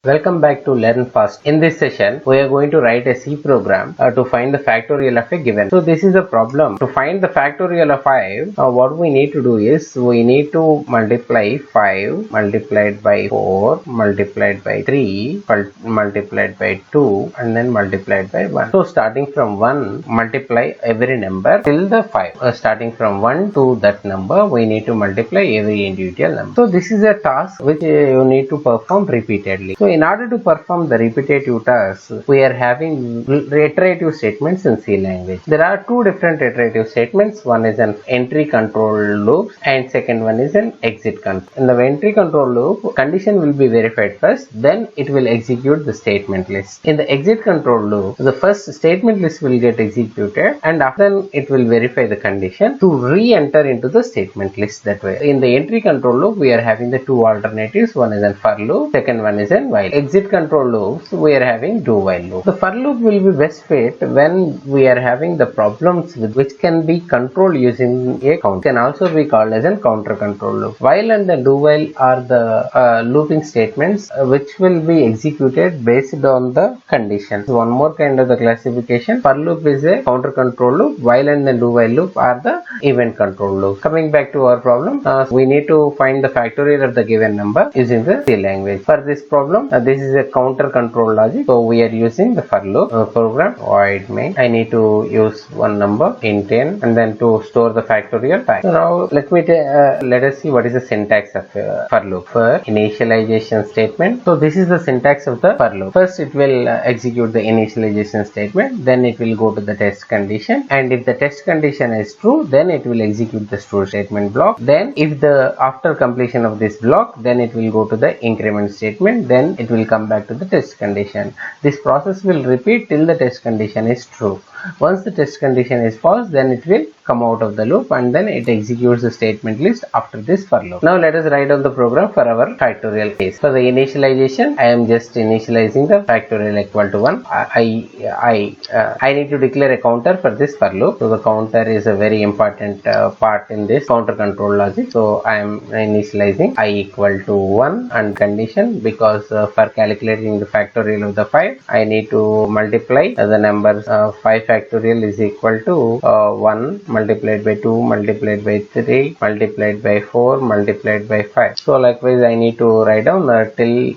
Welcome back to Learn Fast. In this session, we are going to write a C program to find the factorial of a given. So this is a problem. To find the factorial of 5, what we need to do is we need to multiply 5 multiplied by 4 multiplied by 3 multiplied by 2 and then multiplied by 1. So starting from 1, multiply every number till the 5. Starting from 1 to that number, we need to multiply every individual number. So this is a task which you need to perform repeatedly. So in order to perform the repetitive tasks, we are having iterative statements in C language. There are two different iterative statements. One is an entry control loop and second one is an exit control. In the entry control loop, condition will be verified first, then it will execute the statement list. In the exit control loop, the first statement list will get executed and after it will verify the condition to re-enter into the statement list that way. In the entry control loop, we are having the two alternatives. One is a for loop, second one is an while. Exit control loops, we are having do while loop. The for loop will be best fit when we are having the problems with which can be controlled using a counter. Can also be called as a counter control loop. While and the do while are the looping statements which will be executed based on the conditions. One more kind of the classification. For loop is a counter control loop, while and the do while loop are the event control loop. Coming back to our problem, we need to find the factorial of the given number using the C language. For this problem, this is a counter control logic, so we are using the for loop program void main. I need to use one number int n and then to store the factorial fact. So now let us see what is the syntax of for loop. For initialization statement, so this is the syntax of the for loop. First it will execute the initialization statement, then it will go to the test condition, and if the test condition is true, then it will execute the store statement block. Then if the after completion of this block, then it will go to the increment statement, then it will come back to the test condition. This process will repeat till the test condition is true. Once the test condition is false, then it will come out of the loop and then it executes the statement list after this for loop. Now let us write down the program for our factorial case. For the initialization, I am just initializing the factorial equal to 1. I need to declare a counter for this for loop. So the counter is a very important part in this counter control logic. So I am initializing I equal to 1 and condition, because for calculating the factorial of the 5, I need to multiply the numbers 5 factorial is equal to 1 multiplied by 2 multiplied by 3 multiplied by 4 multiplied by 5. So likewise I need to write down till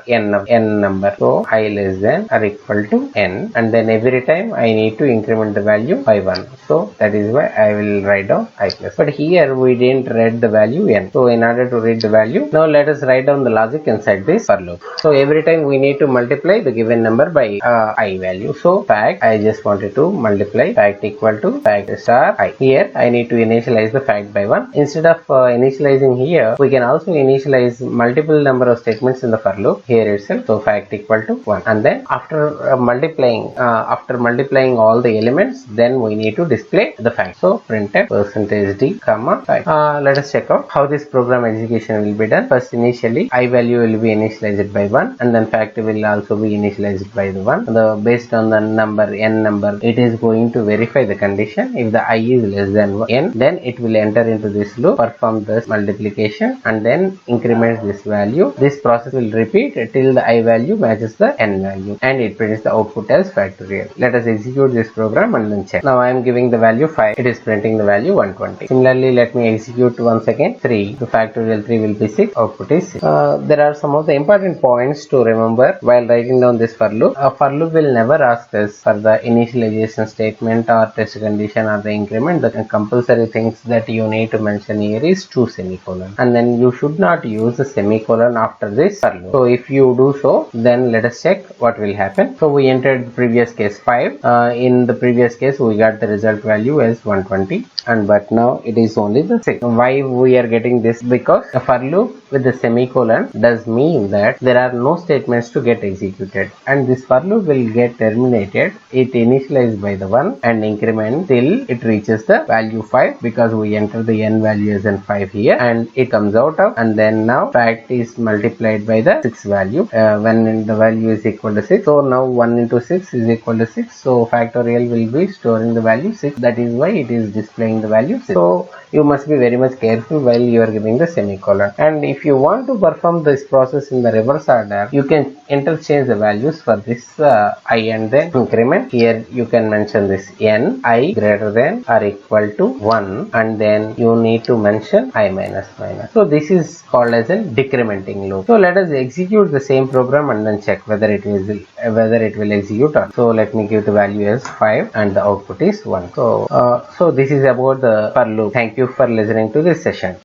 n number. So I less than or equal to n, and then every time I need to increment the value by 1. So that is why I will write down I plus. But here we didn't write the value n. So in order to read the value, now let us write down the logic inside this for loop. So every time we need to multiply the given number by I value. So fact, I just wanted to multiply fact equal to fact star I. Here I need to initialize the fact by 1. Instead of initializing here, we can also initialize multiple number of statements in the for loop here itself. So fact equal to 1, and then after multiplying all the elements, then we need to display the fact. So printf %d comma fact. Let us check out how this program execution will be done. First, initially I value will be initialized by 1, and then fact will also be initialized by the 1. Based on the number n number, it is going to verify the condition. If the I is less than n, then it will enter into this loop, perform this multiplication, and then increment this value. This process will repeat till the I value matches the n value, and it prints the output as factorial. Let us execute this program and then check. Now I am giving the value 5. It is printing the value 120. Similarly, let me execute once again 3. The factorial 3 will be 6. Output is 6. There are some of the important points to remember while writing down this for loop. A for loop will never ask us for the initialization statement or test condition or the increment. The compulsory things that you need to mention here is 2 semicolon, and then you should not use the semicolon after this for loop. So if you do so, then let us check what will happen. So we entered the previous case 5. In the previous case we got the result value as 120, and but now it is only the 6. Why we are getting this? Because a for loop with the semicolon does mean that there are no statements to get executed, and this for loop will get terminated. It initialized by the 1 and increment till it reaches the value 5, because we enter the n value as in 5 here, and it comes out of, and then now fact is multiplied by the 6 value when the value is equal to 6. So now 1 into 6 is equal to 6. So factorial will be storing the value 6. That is why it is displaying the value 6. So you must be very much careful while you are giving the semicolon. And if you want to perform this process in the reverse reverse order, you can interchange the values for this I and then increment. Here you can mention this n I greater than or equal to 1, and then you need to mention I minus minus. So this is called as a decrementing loop. So let us execute the same program and then check whether it will execute or. So let me give the value as 5 and the output is 1. So this is about the for loop. Thank you for listening to this session.